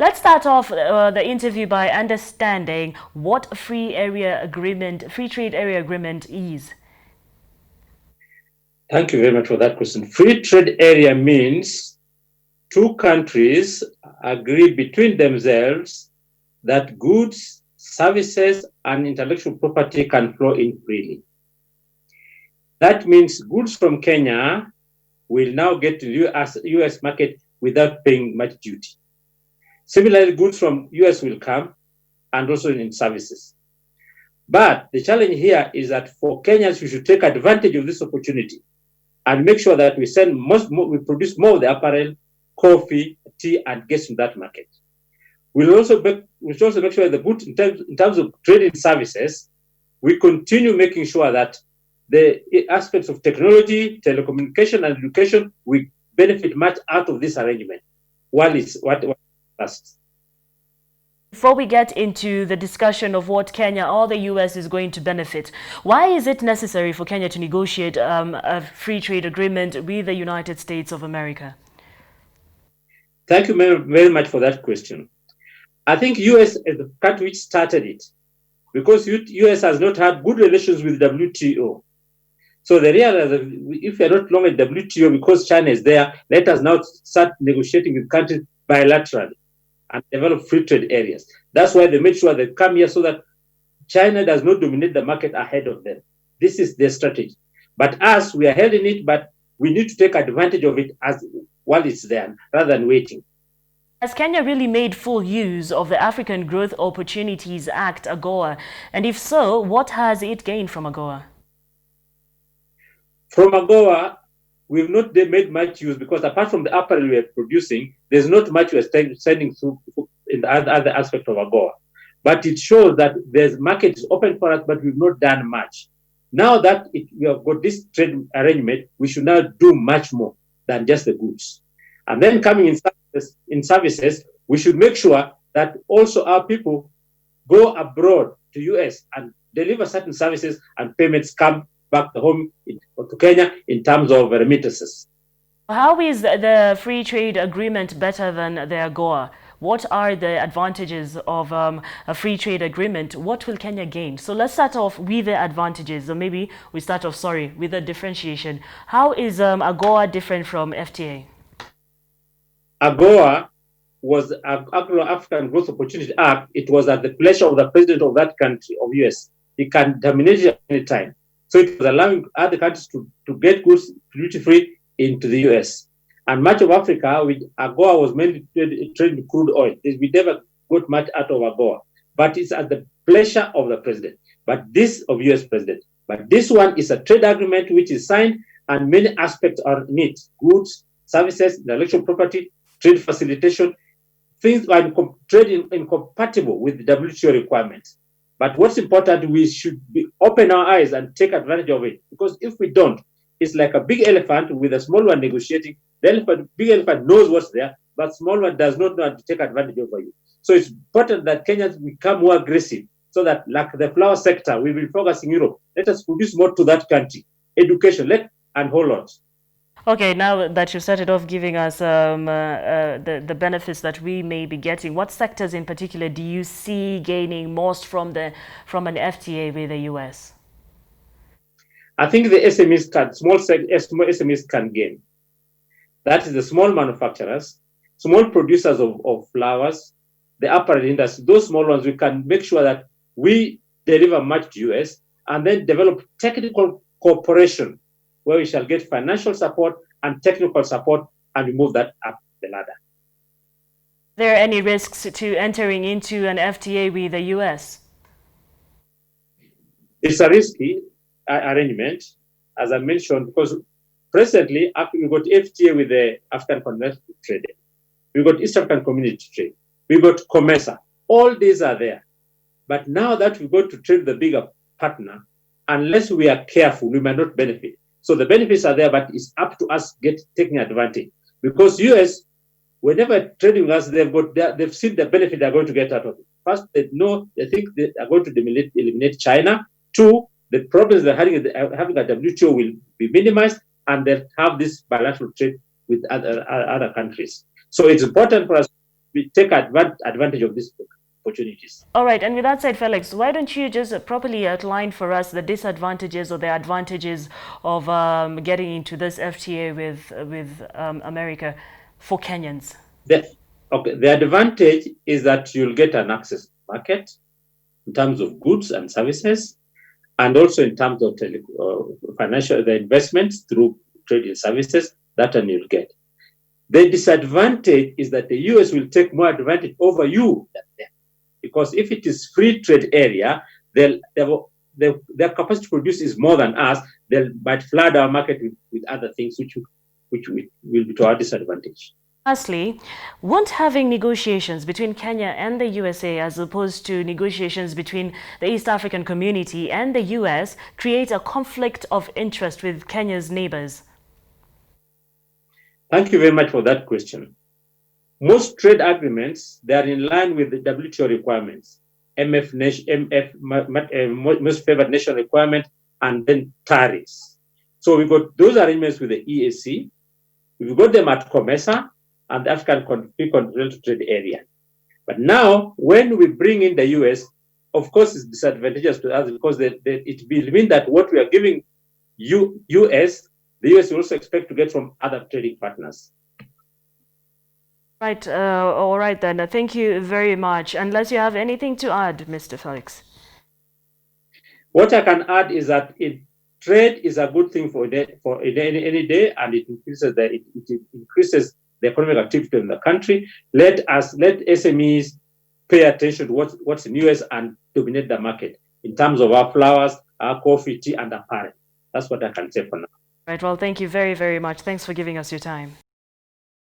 Let's start off the interview by understanding what a free trade area agreement is. Thank you very much for that question. Free trade area means two countries agree between themselves that goods, services, and intellectual property can flow in freely. That means goods from Kenya will now get to the US market without paying much duty. Similarly, goods from US will come, and also in services. But the challenge here is that for Kenyans, we should take advantage of this opportunity and make sure that we produce more of the apparel, coffee, tea, and get to that market. We should also make sure that in terms of trading services, we continue making sure that the aspects of technology, telecommunication, and education, we benefit much out of this arrangement while it's what lasts. Before we get into the discussion of what Kenya or the US is going to benefit, why is it necessary for Kenya to negotiate a free trade agreement with the United States of America? Thank you very much for that question. I think US is the country which started it because US has not had good relations with WTO. So they realize that if we are not longer at WTO because China is there, let us now start negotiating with countries bilaterally and develop free trade areas. That's why they made sure they come here so that China does not dominate the market ahead of them. This is their strategy. But us, we are held in it, but we need to take advantage of it while it's there rather than waiting. Has Kenya really made full use of the African Growth Opportunities Act, AGOA? And if so, what has it gained from AGOA? From AGOA, we've not made much use because apart from the apparel we are producing, there's not much we are sending through in the other aspect of AGOA. But it shows that there's market is open for us, but we've not done much. Now that we have got this trade arrangement, we should now do much more than just the goods. And then coming in services, we should make sure that also our people go abroad to US and deliver certain services and payments come back home to Kenya in terms of remittances. How is the free trade agreement better than the AGOA? What are the advantages of a free trade agreement? What will Kenya gain? So let's start off with the advantages, or maybe we start off, with the differentiation. How is AGOA different from FTA? AGOA was African Growth Opportunity Act. It was at the pleasure of the president of that country, of US. He can terminate it at any time. So it was allowing other countries to get goods duty-free into the US. And much of Africa, with AGOA was mainly trading crude oil. We never got much out of AGOA. But it's at the pleasure of the president, but this of US president. But this one is a trade agreement which is signed and many aspects are in it. Goods, services, intellectual property, trade facilitation, things are trade incompatible with the WTO requirements. But what's important, we should open our eyes and take advantage of it. Because if we don't, it's like a big elephant with a small one negotiating. The big elephant knows what's there, but small one does not know how to take advantage over you. So it's important that Kenyans become more aggressive so that, like the flower sector, we will focus in Europe. Let us produce more to that country. Education, and whole lot. Okay, now that you started off giving us the benefits that we may be getting, what sectors in particular do you see gaining most from an FTA with the US? I think the small SMEs can gain. That is the small manufacturers, small producers of flowers, the apparel industry, those small ones, we can make sure that we deliver much to US and then develop technical cooperation where we shall get financial support and technical support and move that up the ladder. Are there any risks to entering into an FTA with the US? It's a risky arrangement, as I mentioned, because presently we've got FTA with the African Continental Trade. We've got East African Community Trade. We've got COMESA. All these are there. But now that we go to trade with the bigger partner, unless we are careful, we might not benefit. So the benefits are there, but it's up to us taking advantage. Because US, whenever trading with us, they've seen the benefit they're going to get out of it. First, they think they are going to eliminate China. Two, the problems they're having at WTO will be minimized, and they'll have this bilateral trade with other countries. So it's important for us we take advantage of these opportunities. All right, and with that said, Felix, why don't you just properly outline for us the disadvantages or the advantages of getting into this FTA with America for Kenyans? The advantage is that you'll get an access market in terms of goods and services, and also in terms of the investments through trade in services, that one you'll get. The disadvantage is that the US will take more advantage over you than them. Because if it is free trade area, their capacity to produce is more than us. They might flood our market with other things, which will be to our disadvantage. Lastly, won't having negotiations between Kenya and the USA as opposed to negotiations between the East African community and the US create a conflict of interest with Kenya's neighbors? Thank you very much for that question. Most trade agreements, they are in line with the WTO requirements, most favored nation requirement, and then tariffs. So we got those arrangements with the EAC. We've got them at COMESA and the African Continental Trade Area. But now, when we bring in the US, of course, it's disadvantageous to us because it will mean that what we are giving US, the US will also expect to get from other trading partners. Right. All right, then. Thank you very much. Unless you have anything to add, Mr. Felix. What I can add is that trade is a good thing for any day, and it increases the economic activity in the country. Let SMEs pay attention to what's in US and dominate the market in terms of our flowers, our coffee, tea, and apparel. That's what I can say for now. Right. Well, thank you very, very much. Thanks for giving us your time.